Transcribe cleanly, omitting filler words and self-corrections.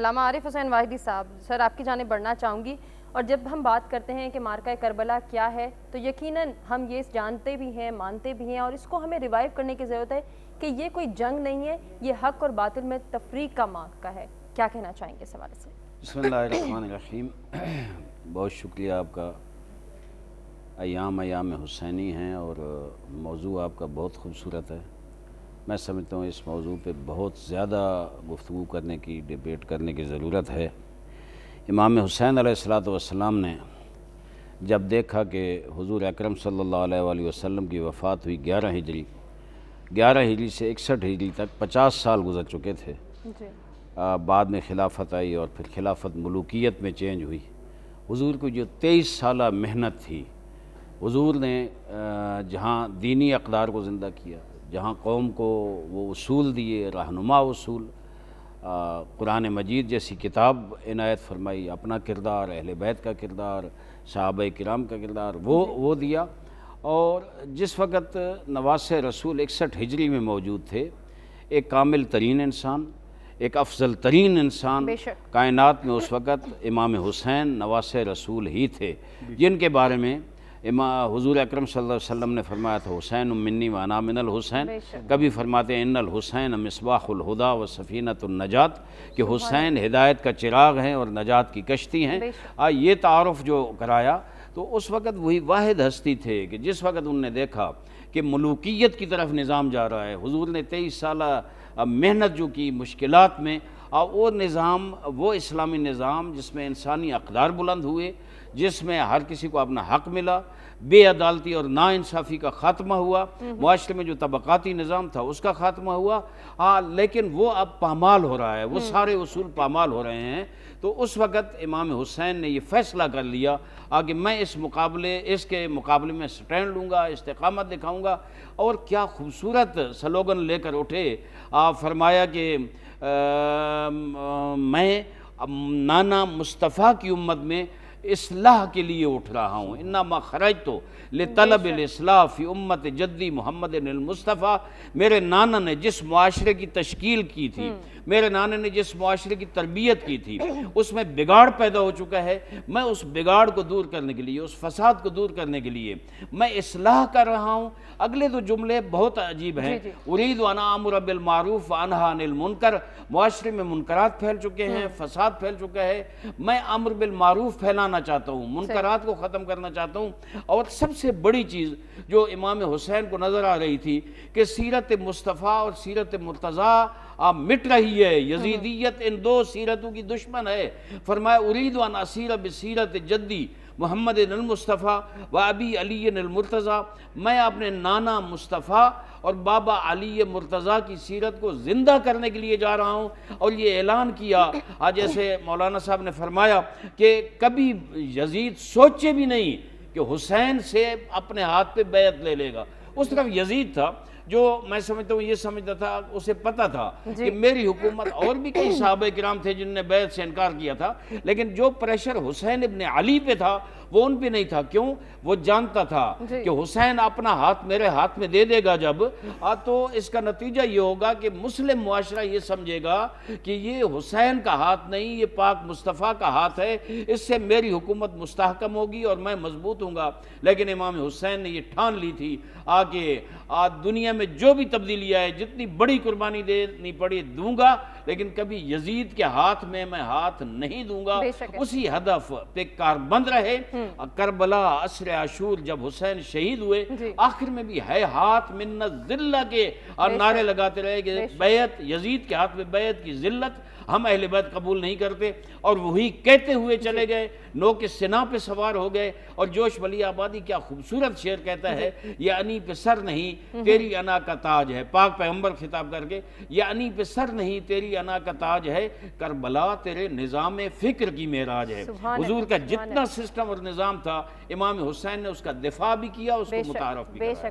علامہ عارف حسین واحدی صاحب، سر آپ کی جانب بڑھنا چاہوں گی. اور جب ہم بات کرتے ہیں کہ مارکہ کربلا کیا ہے تو یقیناً ہم یہ جانتے بھی ہیں، مانتے بھی ہیں، اور اس کو ہمیں ریوائیو کرنے کی ضرورت ہے کہ یہ کوئی جنگ نہیں ہے، یہ حق اور باطل میں تفریق کا مارکہ ہے. کیا کہنا چاہیں گے اس حوالے سے؟ بسم اللہ الرحمن الرحیم. بہت شکریہ آپ کا. ایام حسینی ہیں اور موضوع آپ کا بہت خوبصورت ہے. میں سمجھتا ہوں اس موضوع پہ بہت زیادہ گفتگو کرنے کی، ڈیبیٹ کرنے کی ضرورت ہے. امام حسین علیہ السلام نے جب دیکھا کہ حضور اکرم صلی اللہ علیہ وآلہ وسلم کی وفات ہوئی 11 ہجری سے 61 ہجری تک 50 سال گزر چکے تھے. جی. بعد میں خلافت آئی اور پھر خلافت ملوکیت میں چینج ہوئی. حضور کو جو 23 سالہ محنت تھی، حضور نے جہاں دینی اقدار کو زندہ کیا، جہاں قوم کو وہ اصول دیے، رہنما اصول، قرآن مجید جیسی کتاب عنایت فرمائی، اپنا کردار، اہل بیت کا کردار، صحابہ کرام کا کردار وہ دیا. اور جس وقت نواسہ رسول 61 ہجری میں موجود تھے، ایک کامل ترین انسان، ایک افضل ترین انسان کائنات میں اس وقت امام حسین نواسہ رسول ہی تھے، جن کے بارے میں حضور اکرم صلی اللہ علیہ وسلم نے فرمایا تھا حسین منی و انا من الحسین. کبھی فرماتے ہیں ان الحسین مصباح الہدا و سفینۃ النجات، کہ حسین ہدایت کا چراغ ہیں اور نجات کی کشتی ہیں. یہ تعارف جو کرایا تو اس وقت وہی واحد ہستی تھے کہ جس وقت انہوں نے دیکھا کہ ملوکیت کی طرف نظام جا رہا ہے. حضور نے 23 سالہ محنت جو کی مشکلات میں، وہ نظام، وہ اسلامی نظام جس میں انسانی اقدار بلند ہوئے، جس میں ہر کسی کو اپنا حق ملا، بے عدالتی اور ناانصافی کا خاتمہ ہوا، معاشرے میں جو طبقاتی نظام تھا اس کا خاتمہ ہوا. لیکن وہ اب پامال ہو رہا ہے، وہ سارے اصول پامال ہو رہے ہیں. تو اس وقت امام حسین نے یہ فیصلہ کر لیا کہ میں اس کے مقابلے میں سٹینڈ لوں گا، استقامت دکھاؤں گا. اور کیا خوبصورت سلوگن لے کر اٹھے. فرمایا کہ میں نانا مصطفیٰ کی امت میں اصلاح کے لیے اٹھ رہا ہوں. انما خرجت لطلب الاصلاح فی امت جدی محمد المصطفیٰ. میرے نانا نے جس معاشرے کی تشکیل کی تھی، میرے نانا نے جس معاشرے کی تربیت کی تھی، اس میں بگاڑ پیدا ہو چکا ہے. میں اس بگاڑ کو دور کرنے کے لیے، اس فساد کو دور کرنے کے لیے میں اصلاح کر رہا ہوں. اگلے دو جملے بہت عجیب ہیں. ارید ان آمر بالمعروف وانہی عن المنکر. معاشرے میں منکرات پھیل چکے ہیں، فساد پھیل چکا ہے. میں امر بالمعروف پھیلانا چاہتا ہوں، منکرات کو ختم کرنا چاہتا ہوں. اور سب سے بڑی چیز جو امام حسین کو نظر آ رہی تھی کہ سیرت مصطفیٰ اور سیرت مرتضیٰ مٹ رہی ہے. یزیدیت ان دو سیرتوں کی دشمن ہے. فرمایا ارید ان اسیر بسیرت جدی محمد المصطفیٰ و ابی علی المرتضیٰ. میں اپنے نانا مصطفیٰ اور بابا علی مرتضیٰ کی سیرت کو زندہ کرنے کے لیے جا رہا ہوں. اور یہ اعلان کیا جیسے مولانا صاحب نے فرمایا کہ کبھی یزید سوچے بھی نہیں کہ حسین سے اپنے ہاتھ پہ بیعت لے لے گا. اس طرف یزید تھا جو میں سمجھتا ہوں یہ سمجھتا تھا، اسے پتا تھا کہ میری حکومت، اور بھی کئی صحابہ کرام تھے جن نے بیعت سے انکار کیا تھا، لیکن جو پریشر حسین ابن علی پہ تھا وہ ان پہ نہیں تھا. کیوں؟ وہ جانتا تھا کہ حسین اپنا ہاتھ میرے ہاتھ میں دے دے گا جب، تو اس کا نتیجہ یہ ہوگا کہ مسلم معاشرہ یہ سمجھے گا کہ یہ حسین کا ہاتھ نہیں، یہ پاک مصطفیٰ کا ہاتھ ہے. اس سے میری حکومت مستحکم ہوگی اور میں مضبوط ہوں گا. لیکن امام حسین نے یہ ٹھان لی تھی کہ دنیا میں جو بھی تبدیلی آئے، جتنی بڑی قربانی دینی پڑی دوں گا، لیکن کبھی یزید کے ہاتھ میں ہاتھ نہیں دوں گا. اسی ہدف پہ کاربند رہے. کربلا، عصر عاشور جب حسین شہید ہوئے، آخر میں بھی ہے ہاتھ من الذلہ کے نعرے لگاتے رہے کہ بیعت، یزید کے ہاتھ میں بیعت کی ذلت ہم اہل بیت قبول نہیں کرتے. اور وہی کہتے ہوئے چلے گئے، نو کے سنا پہ سوار ہو گئے. اور جوش ولی آبادی کیا خوبصورت شعر کہتا ہے، یہ انی پہ سر نہیں تیری انا کا تاج ہے. پاک پیغمبر خطاب کر کے، یہ انی پہ سر نہیں تیری انا کا تاج ہے، کربلا تیرے نظام فکر کی معراج ہے. حضور کا جتنا سسٹم اور نظام تھا، امام حسین نے اس کا دفاع بھی کیا، اس کو متعارف بھی کیا.